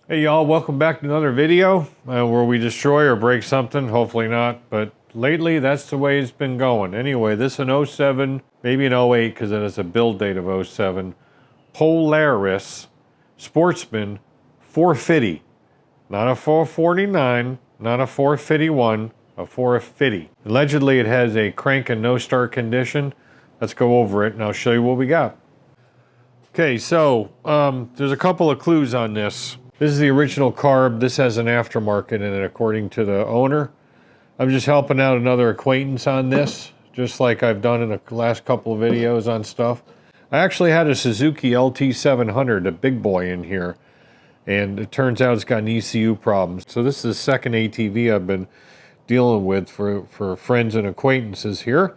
Hey y'all, welcome back to another video where we destroy or break something. Hopefully not, but lately that's the way it's been going. Anyway, this is an 07, maybe an 08 because it has a build date of 07. Polaris Sportsman 450. Not a 449, not a 451, a 450. Allegedly it has a crank and no start condition. Let's go over it and I'll show you what we got. Okay, so there's a couple of clues on this. This is the original carb. This has an aftermarket in it, according to the owner. I'm just helping out another acquaintance on this, just like I've done in the last couple of videos on stuff. I actually had a Suzuki LT700, a big boy in here, and it turns out it's got an ECU problem. So this is the second ATV I've been dealing with for friends and acquaintances here.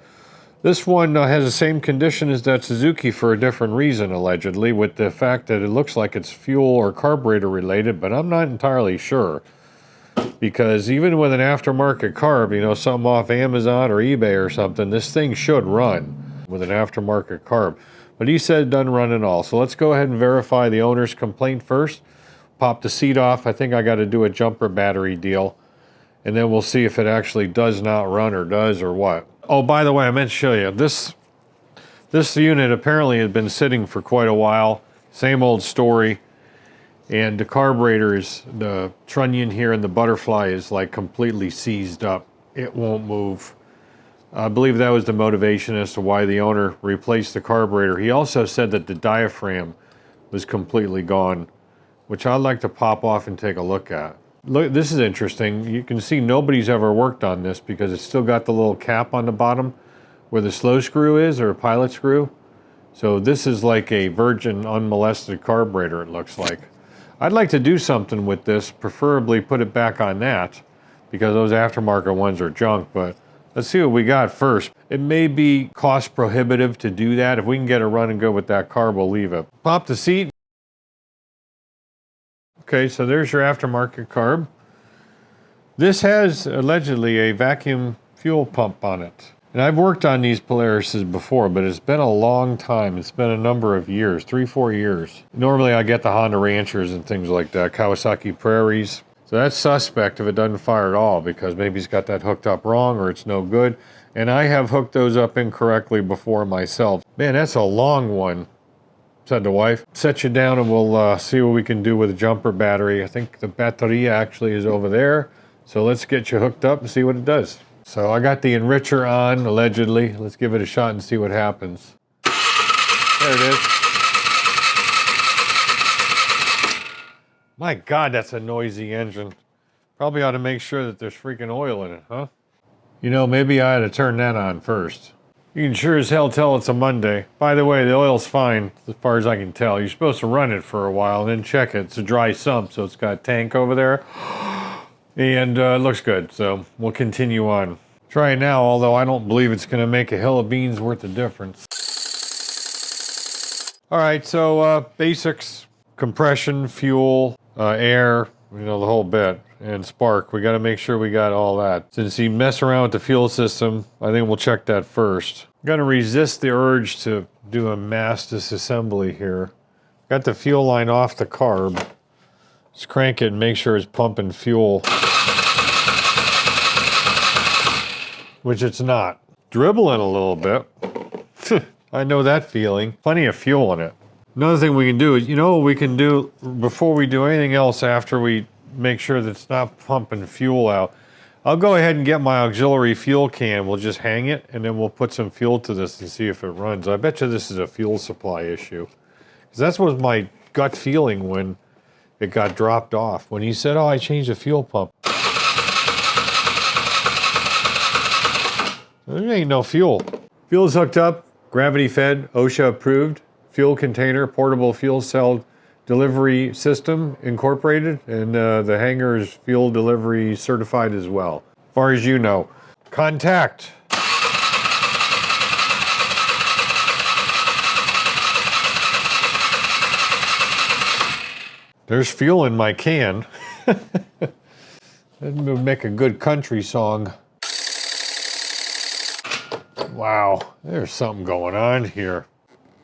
This one has the same condition as that Suzuki for a different reason, allegedly, with the fact that it looks like it's fuel or carburetor related, but I'm not entirely sure. Because even with an aftermarket carb, you know, something off Amazon or eBay or something, this thing should run with an aftermarket carb. But he said it doesn't run at all. So let's go ahead and verify the owner's complaint first. Pop the seat off. I think I got to do a jumper battery deal. And then we'll see if it actually does not run or does or what. Oh, by the way, I meant to show you. This unit apparently had been sitting for quite a while. Same old story. And the carburetor is, the trunnion here and the butterfly is like completely seized up. It won't move. I believe that was the motivation as to why the owner replaced the carburetor. He also said that the diaphragm was completely gone, which I'd like to pop off and take a look at. Look, this is interesting. You can see nobody's ever worked on this because it's still got the little cap on the bottom where the slow screw is, or a pilot screw. So this is like a virgin, unmolested carburetor, it looks like. I'd like to do something with this, preferably put it back on that, because those aftermarket ones are junk, but let's see what we got first. It may be cost prohibitive to do that. If we can get a run and go with that carb, we'll leave it. Pop the seat. Okay, so there's your aftermarket carb. This has allegedly a vacuum fuel pump on it. And I've worked on these Polarises before, but it's been a long time. It's been a number of years, 3-4 years. Normally I get the Honda Ranchers and things like that, Kawasaki Prairies. So that's suspect if it doesn't fire at all, because maybe it's got that hooked up wrong or it's no good. And I have hooked those up incorrectly before myself. Man, that's a long one, said the wife. Set you down and we'll see what we can do with a jumper battery. I think the battery actually is over there. So let's get you hooked up and see what it does. So I got the enricher on, allegedly. Let's give it a shot and see what happens. There it is. My God, that's a noisy engine. Probably ought to make sure that there's freaking oil in it, huh? You know, maybe I ought to turn that on first. You can sure as hell tell it's a Monday. By the way, the oil's fine, as far as I can tell. You're supposed to run it for a while and then check it. It's a dry sump, so it's got a tank over there. And it looks good, so we'll continue on. Try it now, although I don't believe it's going to make a hill of beans worth of difference. All right, so basics, compression, fuel, air, you know, the whole bit, and spark. We got to make sure we got all that. Since you mess around with the fuel system, I think we'll check that first. I'm going to resist the urge to do a mass disassembly here. Got the fuel line off the carb. Let's crank it and make sure it's pumping fuel. Which it's not. Dribbling a little bit. I know that feeling. Plenty of fuel in it. Another thing we can do is, you know what we can do before we do anything else after we make sure that it's not pumping fuel out? I'll go ahead and get my auxiliary fuel can. We'll just hang it and then we'll put some fuel to this and see if it runs. I bet you this is a fuel supply issue. Because that's what my gut feeling when it got dropped off. When he said, oh, I changed the fuel pump. There ain't no fuel. Fuel's hooked up, gravity fed, OSHA approved, fuel container, portable fuel cell delivery system incorporated, and the hangar is fuel delivery certified as well. As far as you know. Contact. There's fuel in my can. That would make a good country song. Wow, there's something going on here.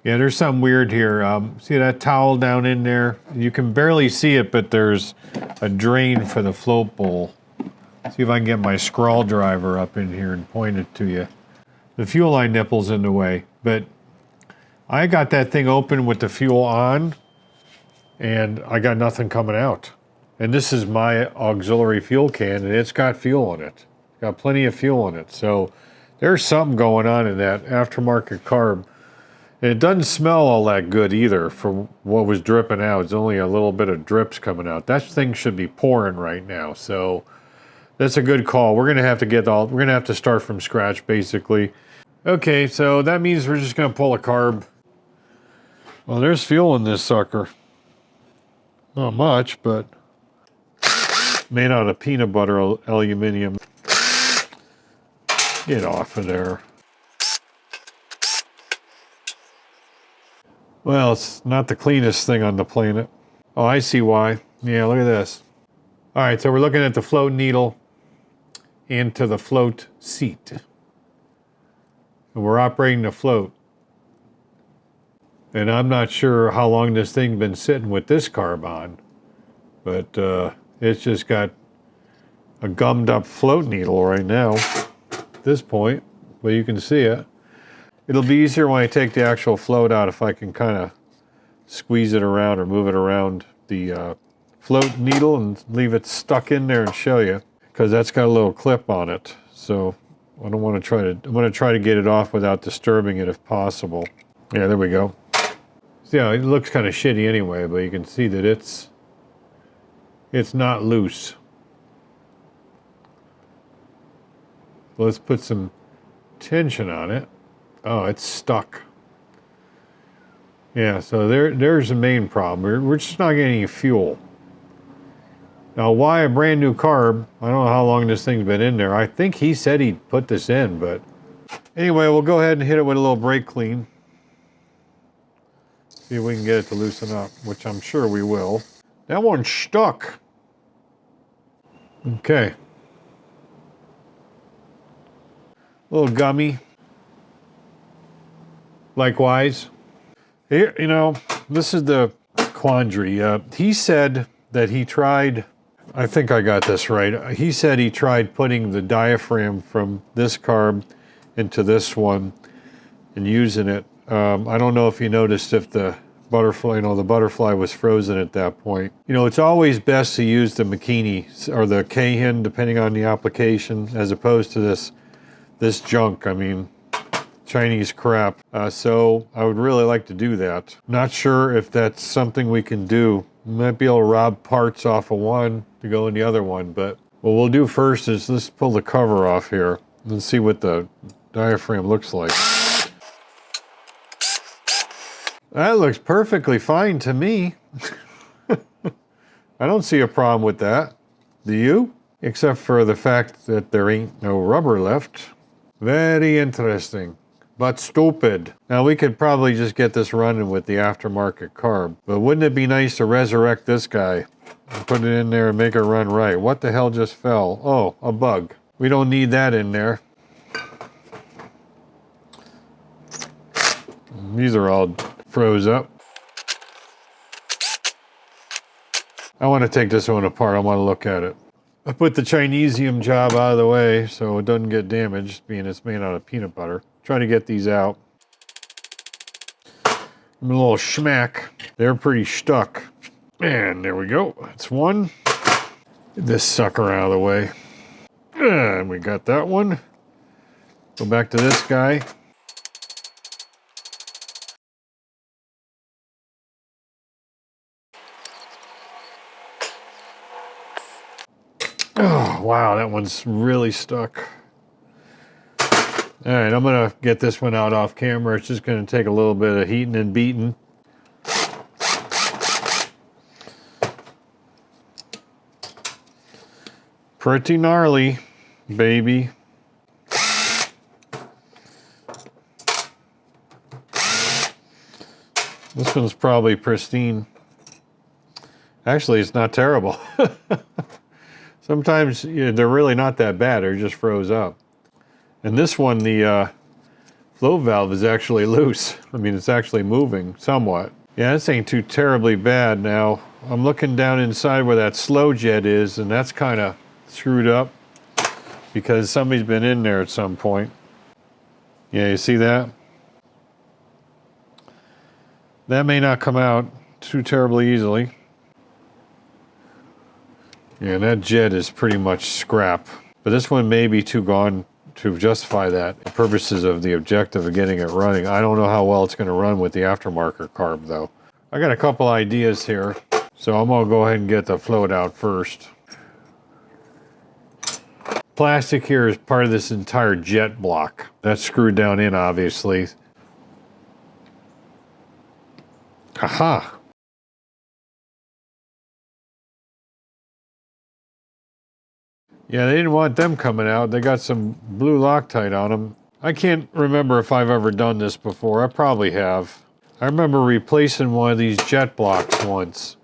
Yeah, there's something weird here. See that towel down in there? You can barely see it, but there's a drain for the float bowl. See if I can get my scrawl driver up in here and point it to you. The fuel line nipple's in the way, but I got that thing open with the fuel on, and I got nothing coming out. And this is my auxiliary fuel can, and it's got fuel in it. Got plenty of fuel in it. So there's something going on in that aftermarket carb. And it doesn't smell all that good either for what was dripping out. It's only a little bit of drips coming out. That thing should be pouring right now. So that's a good call. We're gonna have to start from scratch basically. Okay, so that means we're just gonna pull a carb. Well, there's fuel in this sucker. Not much, but made out of peanut butter aluminum. Get off of there. Well, it's not the cleanest thing on the planet. Oh, I see why. Yeah, look at this. All right, so we're looking at the float needle into the float seat. And we're operating the float. And I'm not sure how long this thing's been sitting with this carb on, but it's just got a gummed up float needle right now at this point, but you can see it. It'll be easier when I take the actual float out if I can kind of squeeze it around or move it around the float needle and leave it stuck in there and show you, because that's got a little clip on it. So I don't want to try to, I'm going to try to get it off without disturbing it if possible. Yeah, there we go. So, yeah, it looks kind of shitty anyway, but you can see that it's not loose. Let's put some tension on it. Oh, it's stuck. Yeah, so there's the main problem. We're just not getting any fuel. Now, why a brand new carb? I don't know how long this thing's been in there. I think he said he'd put this in, but anyway, we'll go ahead and hit it with a little brake clean. See if we can get it to loosen up, which I'm sure we will. That one's stuck. Okay. A little gummy. Likewise. Here, you know, this is the quandary. He said that he tried, I think I got this right. He said he tried putting the diaphragm from this carb into this one and using it. I don't know if you noticed if the butterfly, the butterfly was frozen at that point. You know, it's always best to use the Mikuni or the Keihin, depending on the application, as opposed to this junk. I mean, Chinese crap. So I would really like to do that. Not sure if that's something we can do. We might be able to rob parts off of one to go in the other one, but what we'll do first is let's pull the cover off here and see what the diaphragm looks like. That looks perfectly fine to me. I don't see a problem with that. Do you? Except for the fact that there ain't no rubber left. Very interesting, but stupid. Now we could probably just get this running with the aftermarket carb, but wouldn't it be nice to resurrect this guy and put it in there and make it run right? What the hell just fell? Oh, a bug. We don't need that in there. These are all froze up. I want to take this one apart. I want to look at it. I put the Chinesium job out of the way so it doesn't get damaged, being it's made out of peanut butter. Try to get these out. A little schmack. They're pretty stuck. And there we go. That's one. Get this sucker out of the way. And we got that one. Go back to this guy. Oh, wow, that one's really stuck. All right, I'm gonna get this one out off camera. It's just gonna take a little bit of heating and beating. Pretty gnarly, baby. This one's probably pristine. Actually, it's not terrible. Sometimes they're really not that bad. They're just froze up. And this one, the flow valve is actually loose. I mean, it's actually moving somewhat. Yeah, this ain't too terribly bad now. I'm looking down inside where that slow jet is, and that's kind of screwed up because somebody's been in there at some point. Yeah, you see that? That may not come out too terribly easily. Yeah, that jet is pretty much scrap. But this one may be too gone to justify that for purposes of the objective of getting it running. I don't know how well it's going to run with the aftermarket carb, though. I got a couple ideas here, so I'm going to go ahead and get the float out first. Plastic here is part of this entire jet block. That's screwed down in, obviously. Aha! Yeah, they didn't want them coming out. They got some blue Loctite on them. I can't remember if I've ever done this before. I probably have. I remember replacing one of these jet blocks once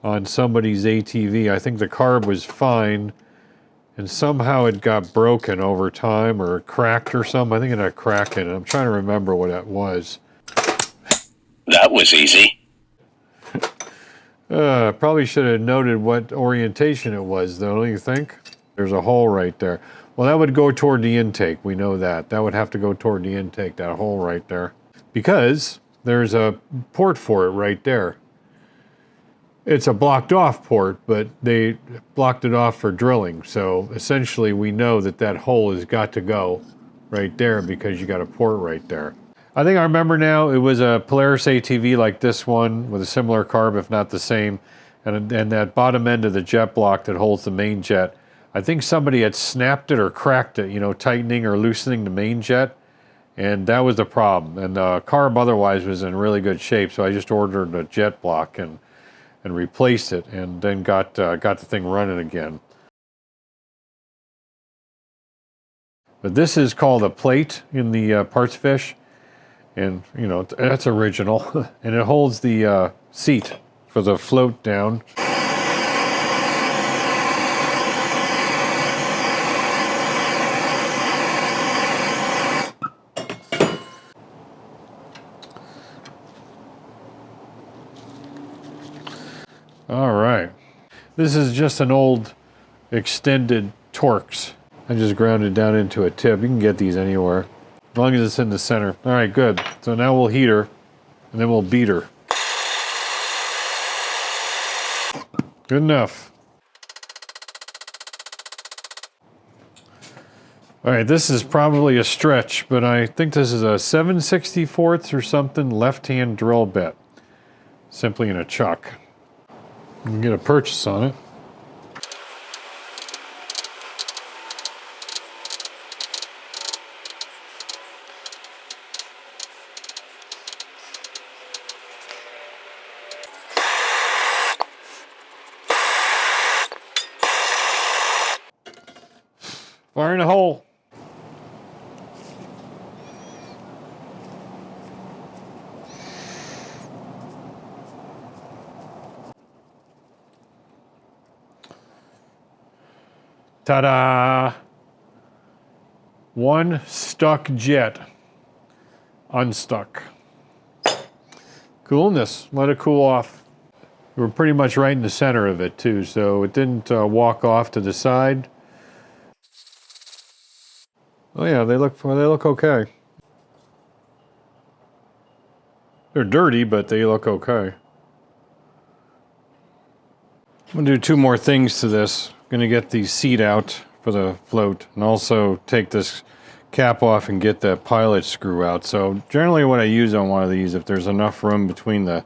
on somebody's ATV. I think the carb was fine, and somehow it got broken over time or cracked or something. I think it had a crack in it. I'm trying to remember what that was. That was easy. Probably should have noted what orientation it was, though, don't you think? There's a hole right there. Well, that would go toward the intake. We know that. That would have to go toward the intake, that hole right there. Because there's a port for it right there. It's a blocked off port, but they blocked it off for drilling. So essentially we know that that hole has got to go right there because you got a port right there. I think I remember now, it was a Polaris ATV like this one with a similar carb, if not the same. And that bottom end of the jet block that holds the main jet, I think somebody had snapped it or cracked it, you know, tightening or loosening the main jet. And that was the problem. And the carb otherwise was in really good shape. So I just ordered a jet block and replaced it, and then got the thing running again. But this is called a plate in the parts fish. And, you know, that's original. And it holds the seat for the float down. All right. This is just an old extended Torx. I just ground it down into a tip. You can get these anywhere, as long as it's in the center. All right, good. So now we'll heat her, and then we'll beat her. Good enough. All right, this is probably a stretch, but I think this is a 7/64 or something left-hand drill bit, simply in a chuck. You can get a purchase on it. Fire in a hole. Ta-da! One stuck jet. Unstuck. Coolness. Let it cool off. We're pretty much right in the center of it too, so it didn't walk off to the side. Oh yeah, they look okay. They're dirty, but they look okay. I'm gonna do two more things to this. I'm gonna get the seat out for the float, and also take this cap off and get the pilot screw out. So generally, what I use on one of these, if there's enough room between the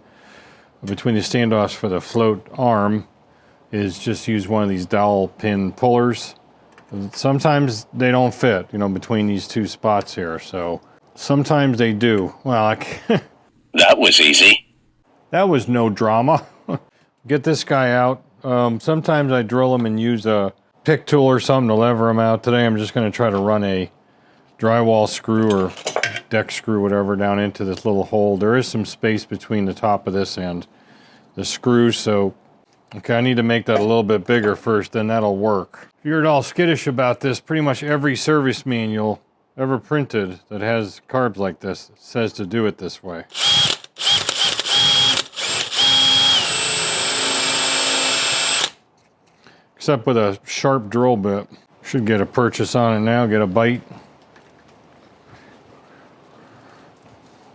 standoffs for the float arm, is just use one of these dowel pin pullers. Sometimes they don't fit, you know, between these two spots here. So sometimes they do. Well, that was easy. That was no drama. Get this guy out. Sometimes I drill them and use a pick tool or something to lever them out. Today I'm just going to try to run a drywall screw or deck screw, whatever, down into this little hole. There is some space between the top of this and the screws, so okay, I need to make that a little bit bigger first, then that'll work. If you're at all skittish about this, pretty much every service manual ever printed that has carbs like this says to do it this way. Except with a sharp drill bit. Should get a purchase on it now, get a bite.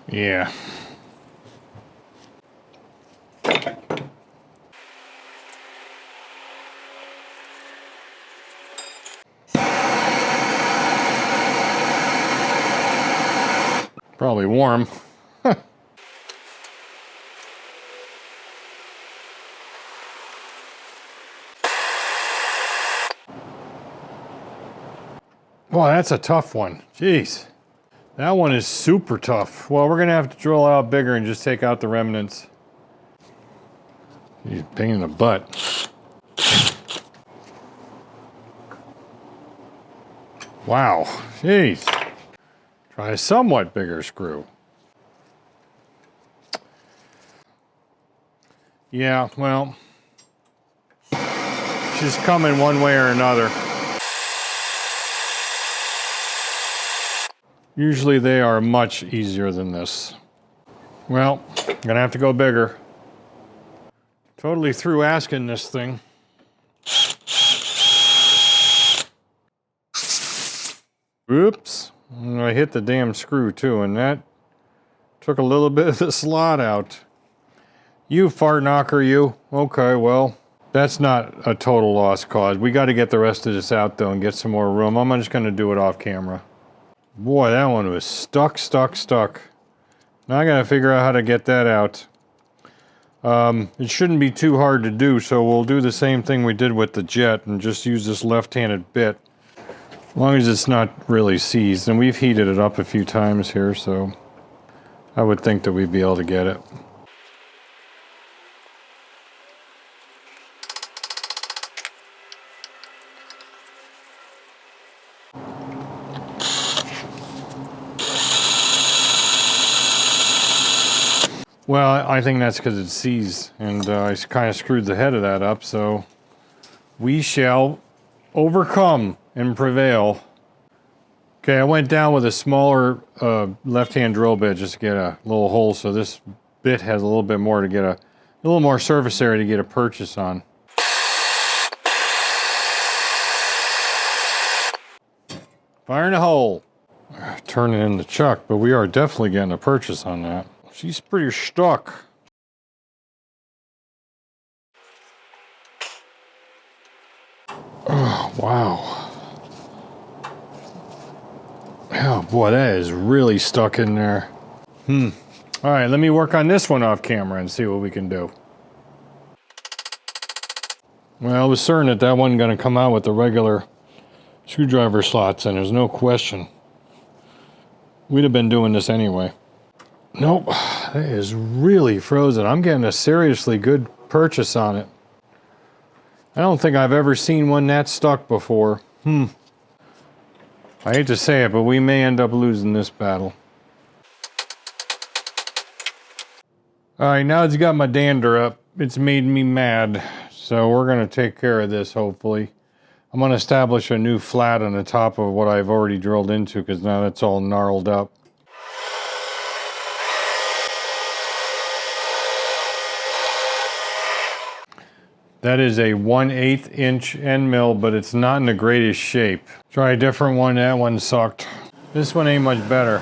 Yeah. Probably warm. Well, that's a tough one. Jeez. That one is super tough. Well, we're gonna have to drill out bigger and just take out the remnants. He's pain in the butt. Wow. Jeez. Try a somewhat bigger screw. Yeah, well, she's coming one way or another. Usually they are much easier than this. Well, I'm gonna have to go bigger. Totally through asking this thing. Oops, I hit the damn screw too, and that took a little bit of the slot out. You fart knocker, you. Okay, well, that's not a total lost cause. We gotta get the rest of this out though and get some more room. I'm just gonna do it off camera. Boy, that one was stuck. Now I gotta figure out how to get that out. It shouldn't be too hard to do, so we'll do the same thing we did with the jet and just use this left-handed bit. As long as it's not really seized. And we've heated it up a few times here, so I would think that we'd be able to get it. Well, I think that's because it's seized, and I kind of screwed the head of that up, so we shall overcome and prevail. Okay, I went down with a smaller left-hand drill bit just to get a little hole, so this bit has a little bit more to get a little more surface area to get a purchase on. Fire in the hole. Turn it in the chuck, but we are definitely getting a purchase on that. She's pretty stuck. Oh, wow. Oh boy, that is really stuck in there. All right, let me work on this one off camera and see what we can do. Well, I was certain that wasn't going to come out with the regular screwdriver slots, and there's no question. We'd have been doing this anyway. Nope, that is really frozen. I'm getting a seriously good purchase on it. I don't think I've ever seen one that stuck before. I hate to say it, but we may end up losing this battle. Alright, now it's got my dander up. It's made me mad. So we're going to take care of this, hopefully. I'm going to establish a new flat on the top of what I've already drilled into, because now it's all gnarled up. That is a 1/8 inch end mill, but it's not in the greatest shape. Try a different one, that one sucked. This one ain't much better.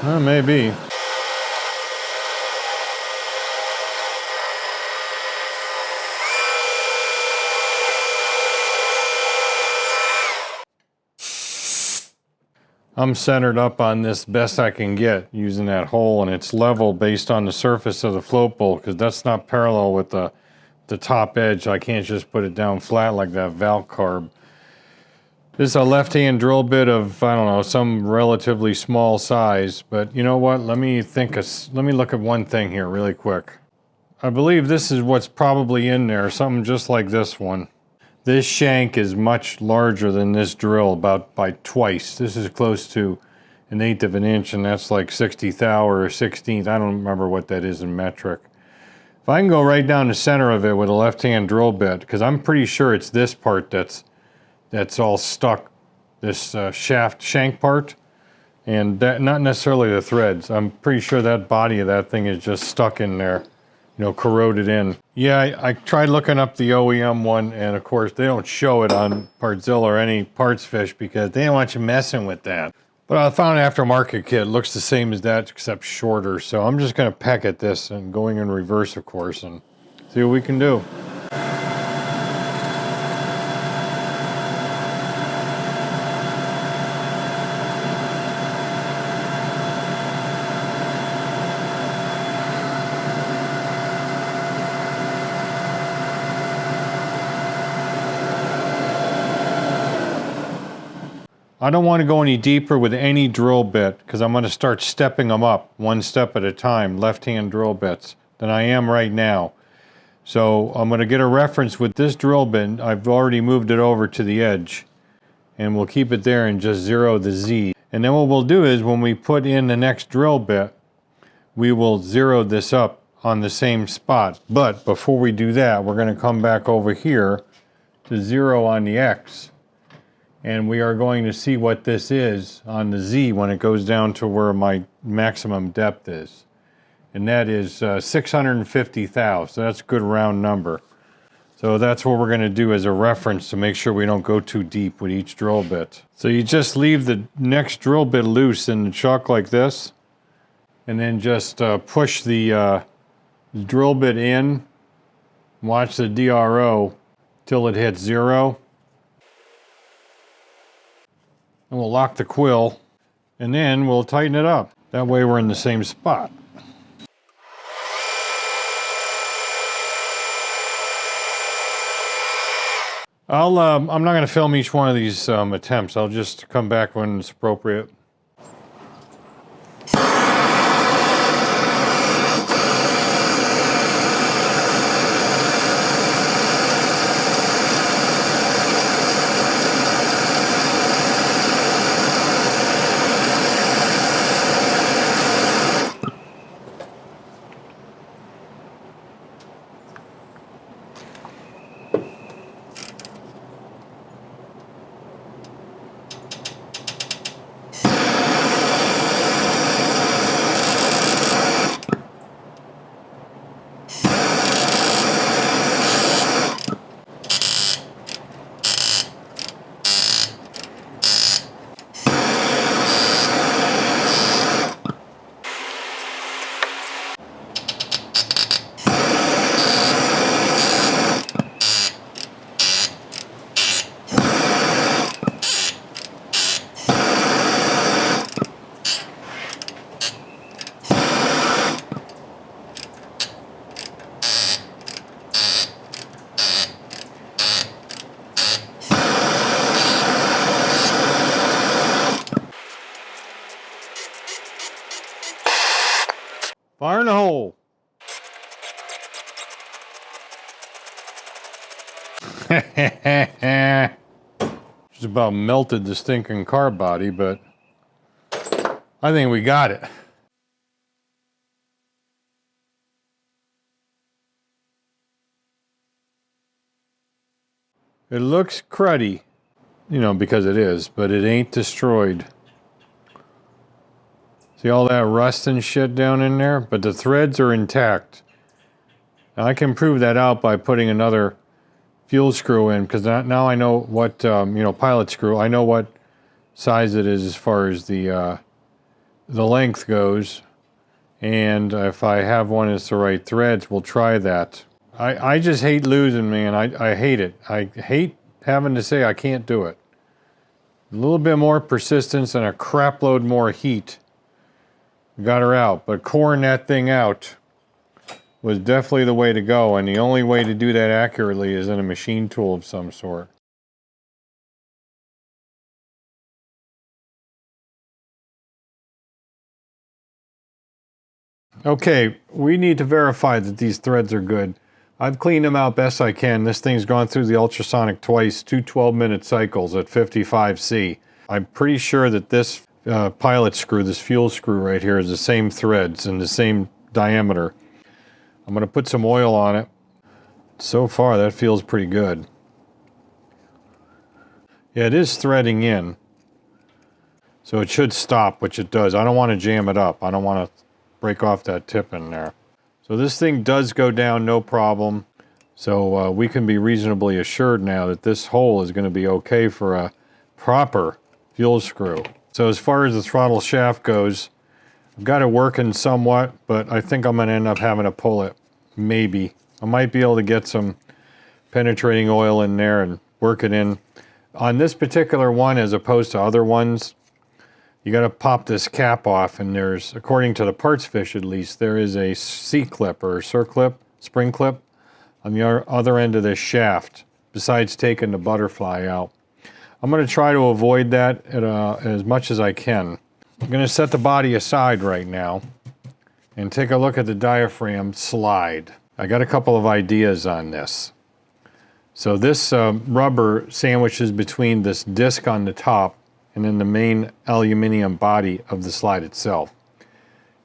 Well, maybe. I'm centered up on this best I can get using that hole, and it's level based on the surface of the float bowl, because that's not parallel with the top edge. I can't just put it down flat like that valve carb. This is a left-hand drill bit of, I don't know, some relatively small size, but you know what? Let me look at one thing here really quick. I believe this is what's probably in there, something just like this one. This shank is much larger than this drill, about by twice. This is close to 1/8 of an inch, and that's like 60th or 16th. I don't remember what that is in metric. If I can go right down the center of it with a left-hand drill bit, because I'm pretty sure it's this part that's all stuck this shaft shank part, and that, not necessarily the threads. I'm pretty sure that body of that thing is just stuck in there, you know, corroded in. Yeah, I tried looking up the OEM one, and of course they don't show it on Partzilla or any Parts Fish because they don't want you messing with that. But I found an aftermarket kit. It looks the same as that except shorter. So I'm just going to peck at this and going in reverse, of course, and see what we can do. I don't want to go any deeper with any drill bit because I'm going to start stepping them up one step at a time, left-hand drill bits, than I am right now. So I'm going to get a reference with this drill bit. I've already moved it over to the edge, and we'll keep it there and just zero the Z. And then what we'll do is when we put in the next drill bit, we will zero this up on the same spot. But before we do that, we're going to come back over here to zero on the X. And we are going to see what this is on the Z when it goes down to where my maximum depth is. And that is 650 thou. So that's a good round number. So that's what we're going to do as a reference to make sure we don't go too deep with each drill bit. So you just leave the next drill bit loose in the chuck like this. And then just push the drill bit in. Watch the DRO till it hits 0. And we'll lock the quill, and then we'll tighten it up. That way we're in the same spot. I'm not going to film each one of these attempts. I'll just come back when it's appropriate. Fire in the hole. Just about melted the stinking car body, but I think we got it. It looks cruddy, you know, because it is, but it ain't destroyed. See all that rust and shit down in there? But the threads are intact. Now I can prove that out by putting another fuel screw in, because now I know what, you know, pilot screw, I know what size it is as far as the length goes. And if I have one that's the right threads, we'll try that. I just hate losing, man. I hate it. I hate having to say I can't do it. A little bit more persistence and a crap load more heat got her out, but coring that thing out was definitely the way to go, and the only way to do that accurately is in a machine tool of some sort. Okay, we need to verify that these threads are good. I've cleaned them out best I can. This thing's gone through the ultrasonic twice, 2 12-minute cycles at 55C. I'm pretty sure that this pilot screw, this fuel screw right here, is the same threads and the same diameter. I'm going to put some oil on it. So far that feels pretty good. Yeah, it is threading in. So it should stop, which it does. I don't want to jam it up. I don't want to break off that tip in there. So this thing does go down no problem. So we can be reasonably assured now that this hole is going to be okay for a proper fuel screw. So as far as the throttle shaft goes, I've got it working somewhat, but I think I'm going to end up having to pull it. Maybe. I might be able to get some penetrating oil in there and work it in. On this particular one, as opposed to other ones, you got to pop this cap off, and there's, according to the parts fish at least, there is a C-clip or circlip, spring clip, on the other end of this shaft, besides taking the butterfly out. I'm going to try to avoid that as much as I can. I'm going to set the body aside right now and take a look at the diaphragm slide. I got a couple of ideas on this. So this rubber sandwiches between this disc on the top and then the main aluminum body of the slide itself.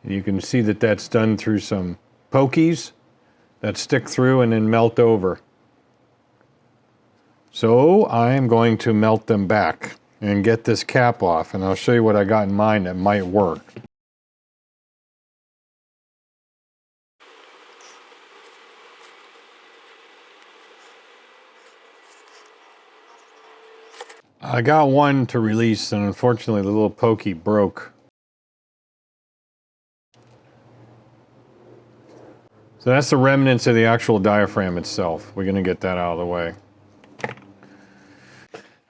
And you can see that that's done through some pokies that stick through and then melt over. So I'm going to melt them back and get this cap off, and I'll show you what I got in mind that might work. I got one to release, and unfortunately the little pokey broke. So that's the remnants of the actual diaphragm itself. We're going to get that out of the way.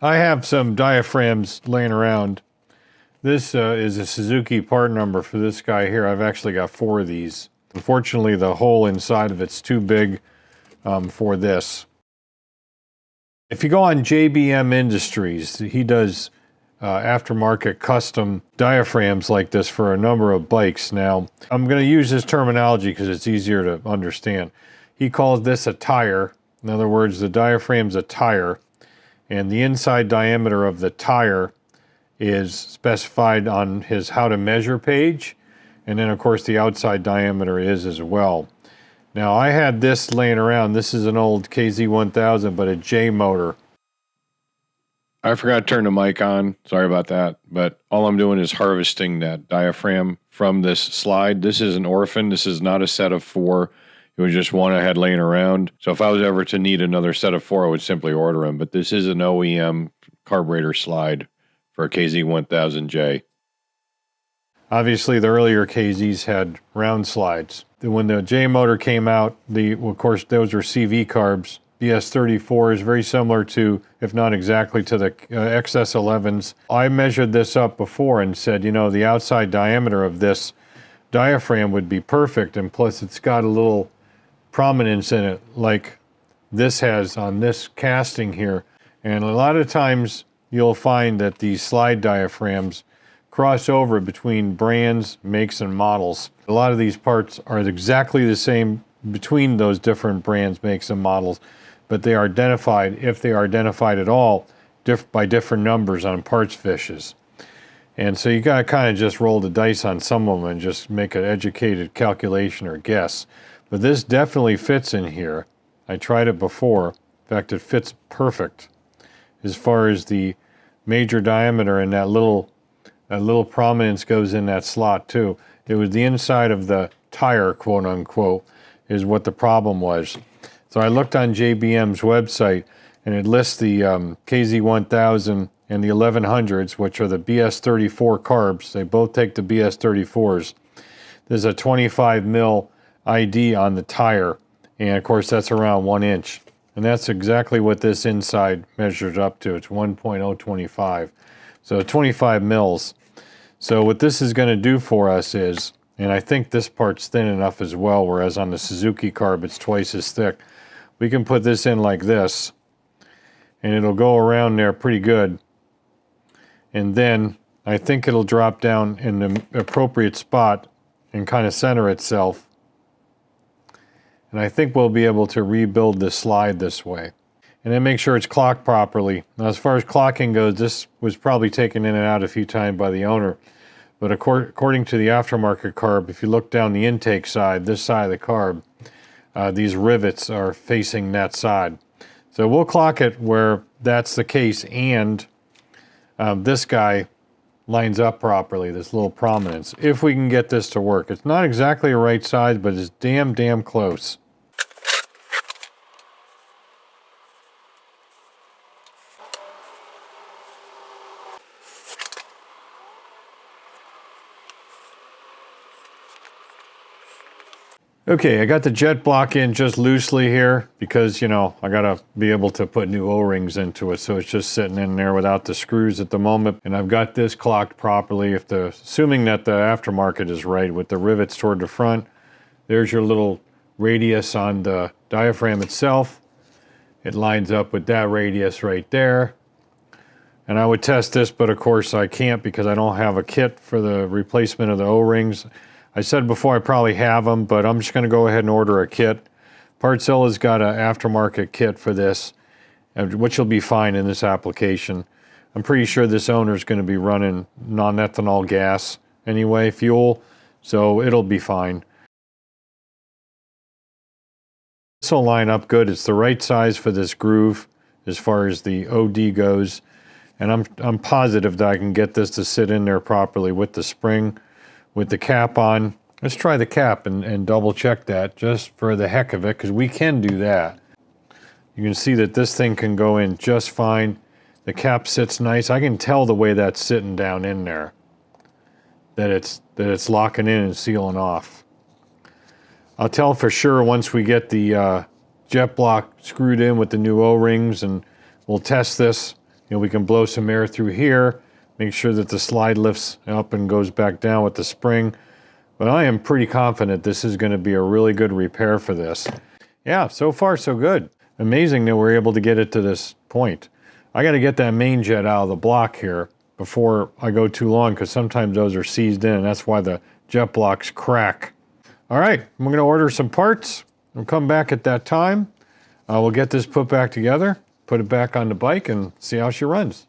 I have some diaphragms laying around. This is a Suzuki part number for this guy here. I've actually got 4 of these. Unfortunately, the hole inside of it's too big for this. If you go on JBM Industries, he does aftermarket custom diaphragms like this for a number of bikes. Now, I'm going to use this terminology because it's easier to understand. He calls this a tire. In other words, the diaphragm's a tire, and the inside diameter of the tire is specified on his how to measure page, and then of course the outside diameter is as well. Now I had this laying around. This is an old KZ1000, but a J motor. I forgot to turn the mic on. Sorry about that. But all I'm doing is harvesting that diaphragm from this slide. This is an orphan. This is not a set of 4. It was just one I had laying around. So if I was ever to need another set of 4, I would simply order them. But this is an OEM carburetor slide for a KZ1000J. Obviously, the earlier KZs had round slides. When the J motor came out, of course, those were CV carbs. The S34 is very similar to, if not exactly, to the XS11s. I measured this up before and said, you know, the outside diameter of this diaphragm would be perfect, and plus it's got a little prominence in it like this has on this casting here. And a lot of times you'll find that these slide diaphragms cross over between brands, makes, and models. A lot of these parts are exactly the same between those different brands, makes, and models, but they are identified, if they are identified at all, by different numbers on parts fishes. And so you got to kind of just roll the dice on some of them and just make an educated calculation or guess. But this definitely fits in here. I tried it before. In fact, it fits perfect as far as the major diameter, and that little prominence goes in that slot too. It was the inside of the tire, quote unquote, is what the problem was. So I looked on JBM's website, and it lists the KZ1000 and the 1100s, which are the BS34 carbs. They both take the BS34s. There's a 25 mil ID on the tire, and of course that's around 1 inch. And that's exactly what this inside measures up to. It's 1.025. So 25 mils. So what this is going to do for us is, and I think this part's thin enough as well, whereas on the Suzuki carb it's twice as thick. We can put this in like this, and it'll go around there pretty good. And then I think it'll drop down in the appropriate spot and kind of center itself. And I think we'll be able to rebuild this slide this way. And then make sure it's clocked properly. Now, as far as clocking goes, this was probably taken in and out a few times by the owner. But according to the aftermarket carb, if you look down the intake side, this side of the carb, these rivets are facing that side. So we'll clock it where that's the case, and this guy lines up properly, this little prominence, if we can get this to work. It's not exactly the right size, but it's damn close. Okay, I got the jet block in just loosely here because, you know, I gotta be able to put new O-rings into it, so it's just sitting in there without the screws at the moment. And I've got this clocked properly, assuming that the aftermarket is right, with the rivets toward the front. There's your little radius on the diaphragm itself. It lines up with that radius right there. And I would test this, but of course I can't because I don't have a kit for the replacement of the O-rings. I said before I probably have them, but I'm just going to go ahead and order a kit. Partzilla's got an aftermarket kit for this, which will be fine in this application. I'm pretty sure this owner is going to be running non-ethanol gas anyway, fuel, so it'll be fine. This will line up good. It's the right size for this groove as far as the OD goes, and I'm positive that I can get this to sit in there properly with the spring. With the cap on. Let's try the cap and double check that just for the heck of it, because we can do that. You can see that this thing can go in just fine. The cap sits nice. I can tell the way that's sitting down in there that it's locking in and sealing off. I'll tell for sure once we get the jet block screwed in with the new O-rings, and we'll test this. You know, we can blow some air through here. Make sure that the slide lifts up and goes back down with the spring. But I am pretty confident this is going to be a really good repair for this. Yeah, so far so good. Amazing that we're able to get it to this point. I got to get that main jet out of the block here before I go too long, because sometimes those are seized in, and that's why the jet blocks crack. All right, I'm going to order some parts. We'll come back at that time. We'll get this put back together, put it back on the bike, and see how she runs.